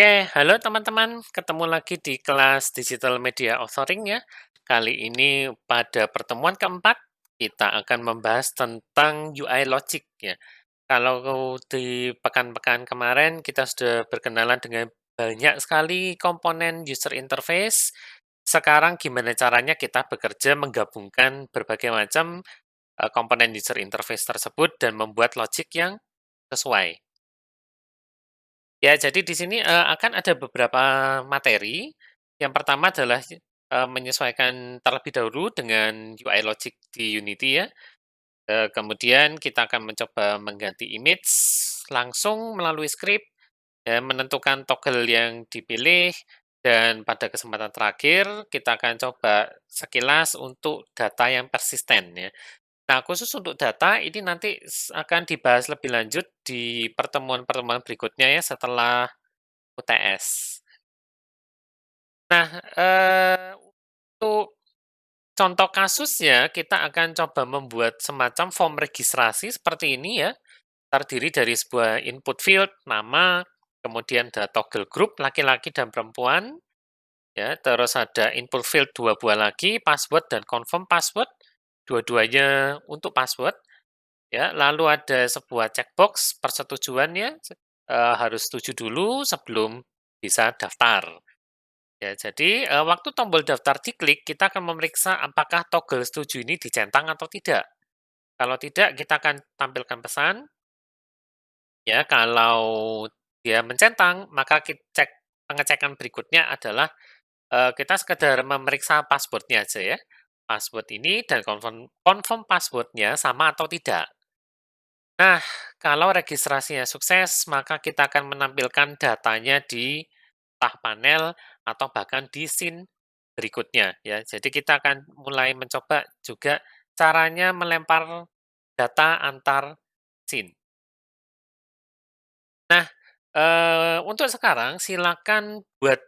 Oke, halo teman-teman. Ketemu lagi di kelas Digital Media Authoring ya. Kali ini pada pertemuan keempat, kita akan membahas tentang UI Logic ya. Kalau di pekan-pekan kemarin kita sudah berkenalan dengan banyak sekali komponen user interface. Sekarang gimana caranya kita bekerja menggabungkan berbagai macam komponen user interface tersebut dan membuat logic yang sesuai. Ya, jadi di sini, akan ada beberapa materi. Yang pertama adalah, menyesuaikan terlebih dahulu dengan UI logic di Unity ya. Kemudian kita akan mencoba mengganti image langsung melalui script, dan menentukan toggle yang dipilih, dan pada kesempatan terakhir kita akan coba sekilas untuk data yang persisten ya. Nah, khusus untuk data ini nanti akan dibahas lebih lanjut di pertemuan-pertemuan berikutnya ya setelah UTS. Nah, untuk contoh kasusnya, kita akan coba membuat semacam form registrasi seperti ini ya, terdiri dari sebuah input field, nama, kemudian ada toggle group laki-laki dan perempuan, ya, terus ada input field 2 buah lagi, password dan confirm password, dua-duanya untuk password, ya. Lalu ada sebuah checkbox persetujuannya, harus setuju dulu sebelum bisa daftar. Ya, jadi, waktu tombol daftar diklik, kita akan memeriksa apakah toggle setuju ini dicentang atau tidak. Kalau tidak, kita akan tampilkan pesan, ya, kalau dia mencentang, maka pengecekan berikutnya adalah, kita sekedar memeriksa password-nya aja ya. Password ini dan confirm confirm password-nya sama atau tidak. Nah, kalau registrasinya sukses, maka kita akan menampilkan datanya di tah panel atau bahkan di scene berikutnya ya. Jadi kita akan mulai mencoba juga caranya melempar data antar scene. Nah, untuk sekarang silakan buat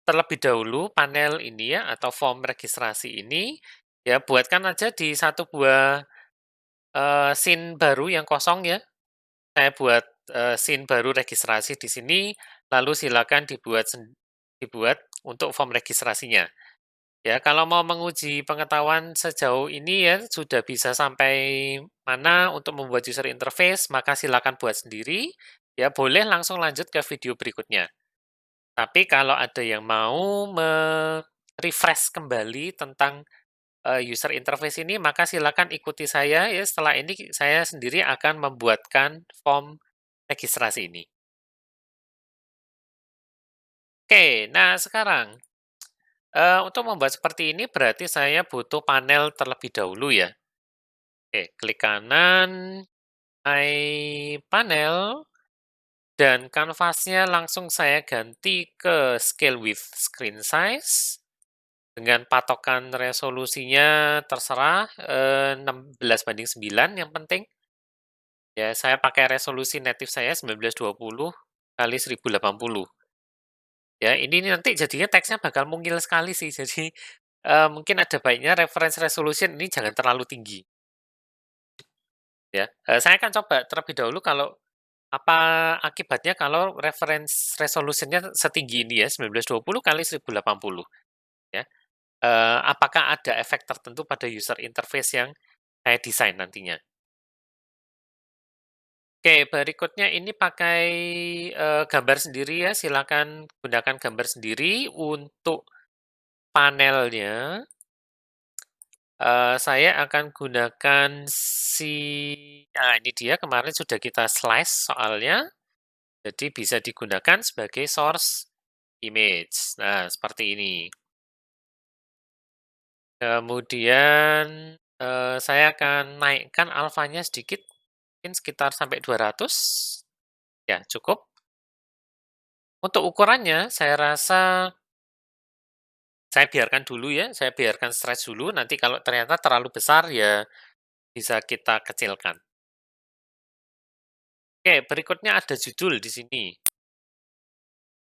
terlebih dahulu panel ini ya atau form registrasi ini ya buatkan aja di satu buah scene baru yang kosong ya. Saya buat, scene baru registrasi di sini, lalu silakan dibuat untuk form registrasinya. Ya, kalau mau menguji pengetahuan sejauh ini ya, sudah bisa sampai mana untuk membuat user interface, maka silakan buat sendiri, ya boleh langsung lanjut ke video berikutnya. Tapi kalau ada yang mau refresh kembali tentang, user interface ini, maka silakan ikuti saya ya, setelah ini saya sendiri akan membuatkan form registrasi ini. Oke, nah sekarang, untuk membuat seperti ini berarti saya butuh panel terlebih dahulu ya. Oke, klik kanan, My Panel, dan kanvasnya langsung saya ganti ke Scale with Screen Size, dengan patokan resolusinya terserah, 16:9 yang penting. Ya, saya pakai resolusi native saya 1920 kali 1080. Ya, ini nih nanti jadinya teksnya bakal mungil sekali sih. Jadi, mungkin ada baiknya reference resolution ini jangan terlalu tinggi, ya. Saya akan coba terlebih dahulu kalau apa akibatnya kalau reference resolution-nya setinggi ini ya, 1920 kali 1080, ya. Apakah ada efek tertentu pada user interface yang saya desain nantinya. Oke, berikutnya ini pakai, gambar sendiri ya, silakan gunakan gambar sendiri. Untuk panelnya saya akan gunakan ini dia kemarin sudah kita slice soalnya, jadi bisa digunakan sebagai source image. Nah, seperti ini. Kemudian, saya akan naikkan alfanya sedikit, mungkin sekitar sampai 200, ya cukup. Untuk ukurannya saya rasa saya biarkan dulu ya, saya biarkan stretch dulu, nanti kalau ternyata terlalu besar ya bisa kita kecilkan. Oke, berikutnya ada judul di sini.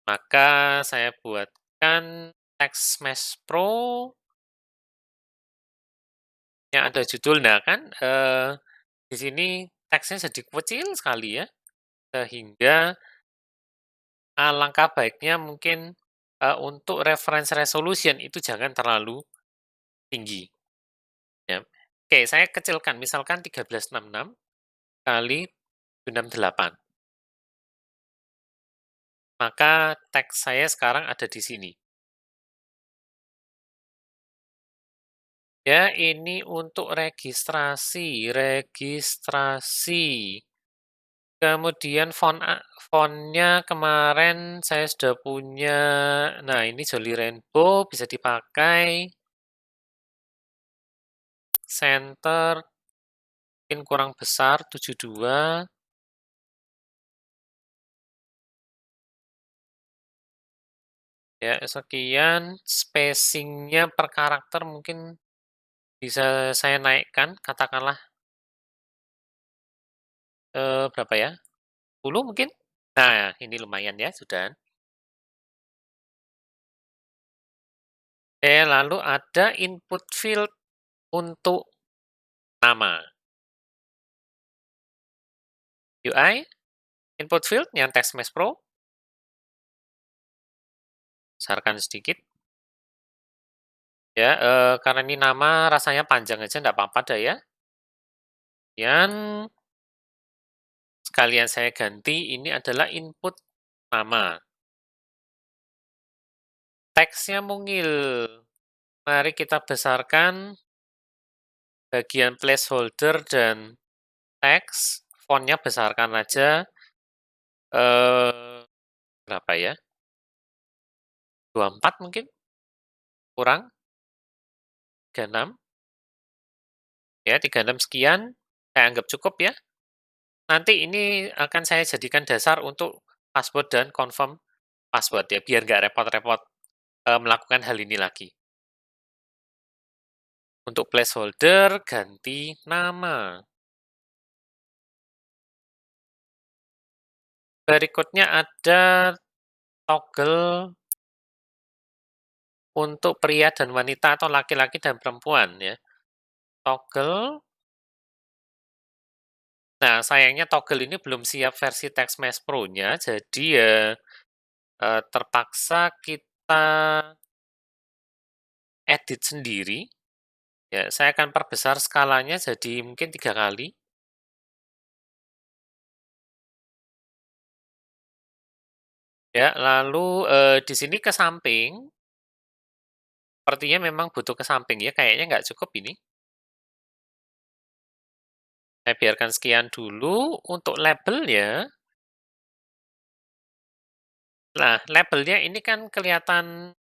Maka saya buatkan Text Mesh Pro yang ada judul. Nah kan, di sini teksnya jadi kecil sekali ya, sehingga alangkah baiknya mungkin, untuk reference resolution itu jangan terlalu tinggi, ya. Oke, saya kecilkan, misalkan 1366 kali 768, maka teks saya sekarang ada di sini. Ya, ini untuk registrasi registrasi. Kemudian font-nya kemarin saya sudah punya, nah ini Jolly Rainbow bisa dipakai, center mungkin kurang besar 72, ya sekian, spacing-nya per karakter mungkin bisa saya naikkan, katakanlah, berapa ya, 10 mungkin? Nah, ini lumayan ya, sudah. Lalu ada input field untuk nama. UI, input field-nya TextMesh Pro, besarkan sedikit. Ya, karena ini nama rasanya panjang aja nggak apa-apa dah ya. Kemudian sekalian saya ganti, ini adalah input nama. Teksnya mungil. Mari kita besarkan bagian placeholder dan teks. Fontnya besarkan aja. Eh, berapa ya? 24 mungkin? Kurang? 36? Ya, 36 sekian. Saya anggap cukup ya. Nanti ini akan saya jadikan dasar untuk password dan confirm password ya, biar nggak repot-repot melakukan hal ini lagi. Untuk placeholder, ganti nama. Berikutnya ada toggle untuk pria dan wanita atau laki-laki dan perempuan ya. Toggle. Nah, sayangnya toggle ini belum siap versi TextMesh Pro-nya, jadi ya terpaksa kita edit sendiri. Ya, saya akan perbesar skalanya jadi mungkin 3 kali. Ya, lalu di sini ke samping, sepertinya memang butuh ke samping ya, kayaknya nggak cukup ini. Saya biarkan sekian dulu. Untuk labelnya, nah labelnya ini kan kelihatan,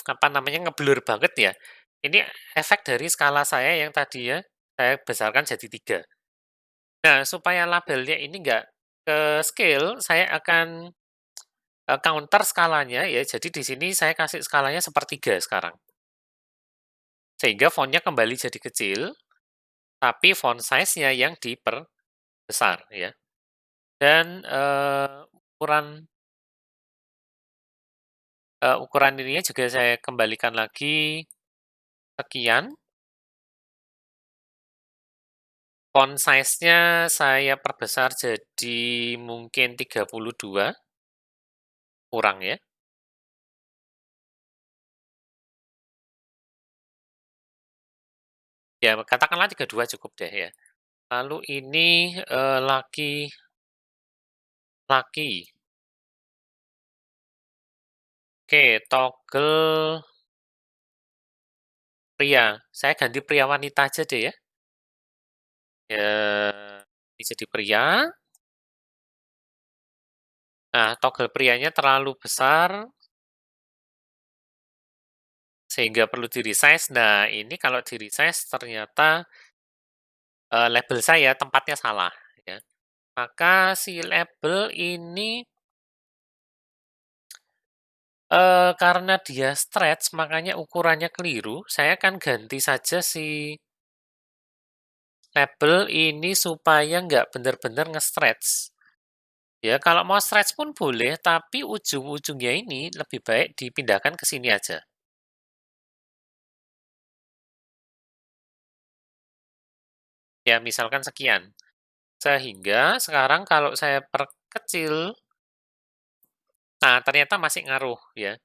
apa namanya, ngeblur banget ya. Ini efek dari skala saya yang tadi ya, saya besarkan jadi 3. Nah, supaya labelnya ini nggak ke scale, saya akan, counter skalanya ya, jadi di sini saya kasih skalanya sepertiga sekarang. Sehingga fontnya kembali jadi kecil, tapi font size-nya yang diperbesar ya. Dan, ukuran ininya juga saya kembalikan lagi sekian. Font size-nya saya perbesar jadi mungkin 32, kurang ya. Ya katakanlah 32 cukup deh ya. Lalu ini, laki. Oke, toggle pria. Saya ganti pria wanita aja deh ya. Ini jadi pria. Nah, toggle prianya terlalu besar sehingga perlu di-resize. Nah, ini kalau di-resize ternyata, label saya tempatnya salah ya. Maka si label ini, karena dia stretch makanya ukurannya keliru, saya akan ganti saja si label ini supaya nggak benar-benar nge-stretch. Ya, kalau mau stretch pun boleh, tapi ujung-ujungnya ini lebih baik dipindahkan ke sini aja. Ya, misalkan sekian. Sehingga sekarang kalau saya perkecil Nah, ternyata masih ngaruh ya.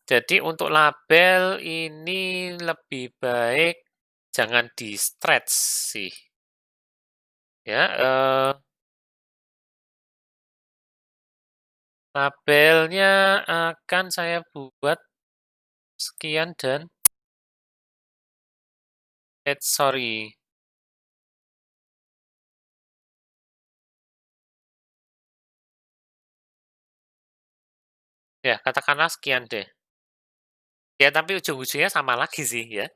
Jadi untuk label ini lebih baik jangan di-stretch sih, ya, labelnya akan saya buat sekian dan sorry, ya katakanlah sekian deh. Ya tapi ujung-ujungnya sama lagi sih ya.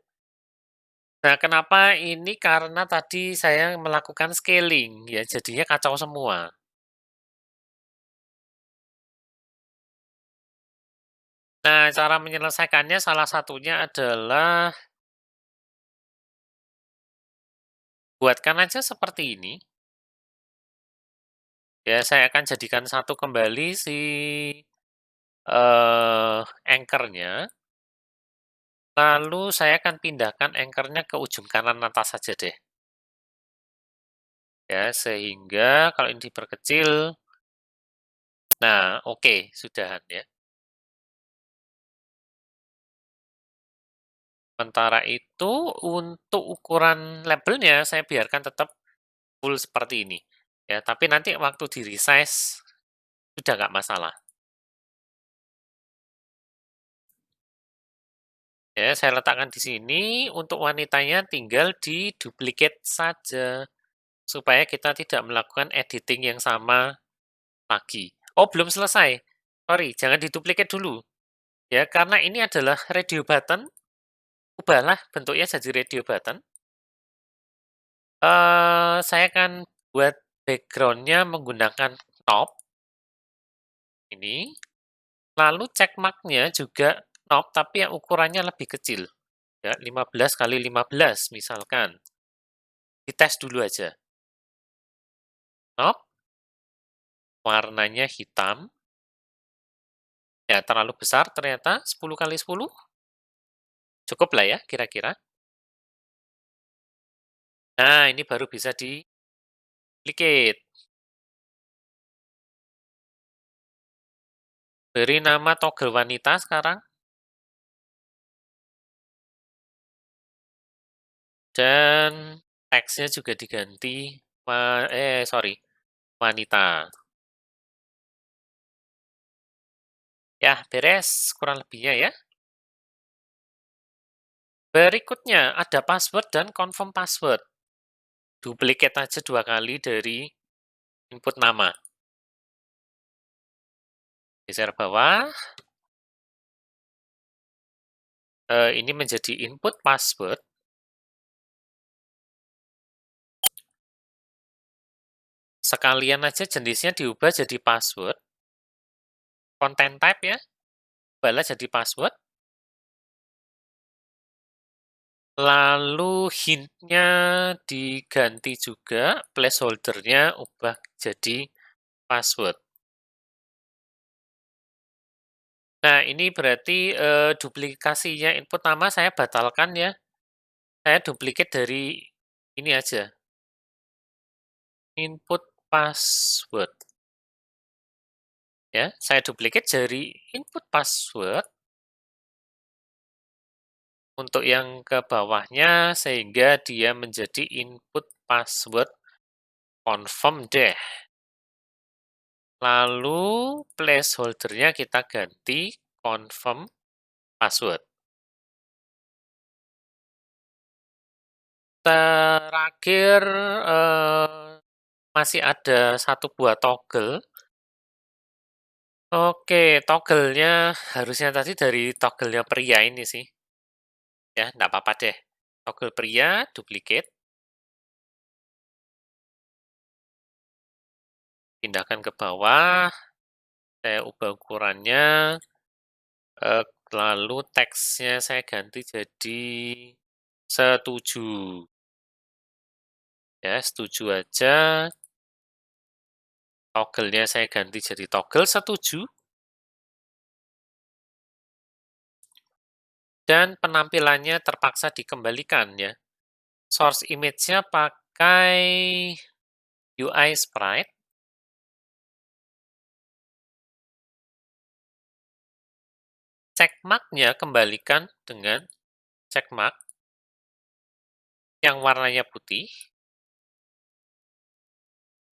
Nah kenapa ini, karena tadi saya melakukan scaling ya, jadinya kacau semua. Nah cara menyelesaikannya salah satunya adalah buatkan aja seperti ini, ya saya akan jadikan satu kembali si, anchor-nya, lalu saya akan pindahkan anchor-nya ke ujung kanan atas saja deh. Ya, sehingga kalau ini diperkecil, nah oke, sudahan ya. Sementara itu untuk ukuran labelnya saya biarkan tetap full seperti ini, ya, tapi nanti waktu di-resize sudah nggak masalah. Ya, saya letakkan di sini, untuk wanitanya tinggal di-duplicate saja, supaya kita tidak melakukan editing yang sama lagi. Oh, belum selesai. Sorry, jangan di-duplicate dulu. Ya, karena ini adalah radio button, ubahlah bentuknya jadi radio button. Saya akan buat background-nya menggunakan knob ini, lalu check mark-nya juga knob, tapi yang ukurannya lebih kecil, ya 15 kali 15 misalkan. Dites dulu aja. Knob, warnanya hitam, ya terlalu besar ternyata 10 kali 10, cukup lah ya kira-kira. Nah, ini baru bisa di-duplicate. Beri nama toggle wanita sekarang, dan teksnya juga diganti, sorry, wanita. Ya, beres kurang lebihnya ya. Berikutnya ada password dan confirm password. Duplicate aja 2 kali dari input nama. Geser bawah, ini menjadi input password. Sekalian aja jenisnya diubah jadi password. Content type ya, ubahlah jadi password. Lalu hint-nya diganti juga, placeholder-nya ubah jadi password. Nah, ini berarti, duplikasinya input nama saya batalkan ya. Saya duplicate dari ini aja, input password. Ya, saya duplicate dari input password untuk yang ke bawahnya, sehingga dia menjadi input password confirm deh. Lalu placeholder-nya kita ganti confirm password. Terakhir, masih ada satu buah toggle. Oke, toggle-nya harusnya tadi dari toggle-nya pria ini sih. Ya, nggak apa-apa deh. Toggle pria, duplicate, pindahkan ke bawah, saya ubah ukurannya, eee, lalu teksnya saya ganti jadi setuju. Ya, setuju aja, toggle-nya saya ganti jadi toggle setuju, dan penampilannya terpaksa dikembalikan ya. Source image-nya pakai UI Sprite. Checkmark-nya kembalikan dengan checkmark yang warnanya putih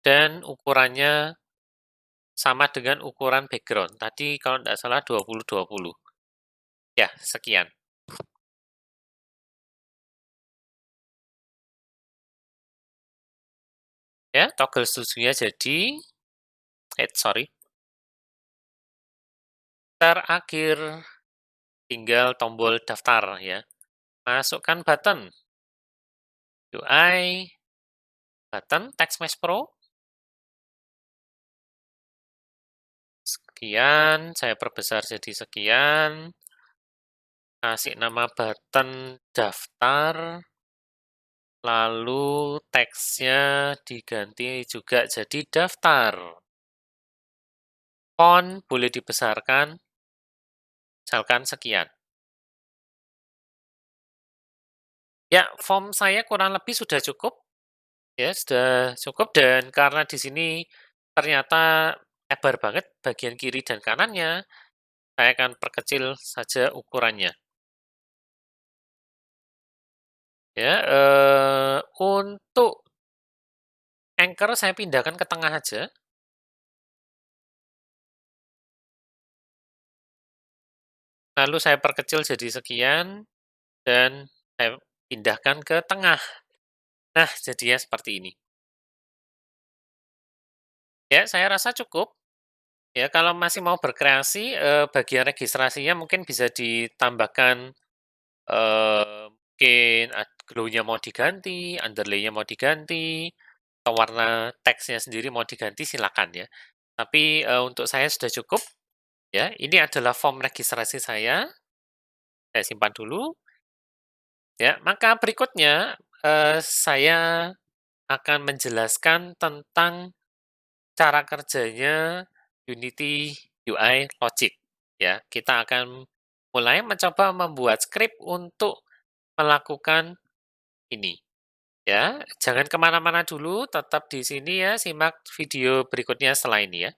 dan ukurannya sama dengan ukuran background. Tadi kalau tidak salah 20-20. Ya, sekian. Ya, toggle setujunya jadi, sorry, terakhir tinggal tombol daftar ya. Masukkan button UI, button TextMesh Pro, sekian, saya perbesar jadi sekian, kasih nama button daftar, lalu teksnya diganti juga jadi daftar. Font boleh dibesarkan, misalkan sekian. Ya, form saya kurang lebih sudah cukup. Ya, sudah cukup dan karena di sini ternyata lebar banget bagian kiri dan kanannya, saya akan perkecil saja ukurannya. Ya, untuk anchor saya pindahkan ke tengah aja. Lalu saya perkecil jadi sekian dan saya pindahkan ke tengah. Nah, jadinya seperti ini. Ya, saya rasa cukup. Ya, kalau masih mau berkreasi, bagian registrasinya mungkin bisa ditambahkan, mungkin glow-nya mau diganti, underlay-nya mau diganti, atau warna teksnya sendiri mau diganti, silakan ya. Tapi, untuk saya sudah cukup, ya. Ini adalah form registrasi saya simpan dulu, ya. Maka berikutnya, saya akan menjelaskan tentang cara kerjanya Unity UI Logic, ya. Kita akan mulai mencoba membuat skrip untuk melakukan ini, ya. Jangan kemana mana dulu, tetap di sini ya, simak video berikutnya setelah ini ya.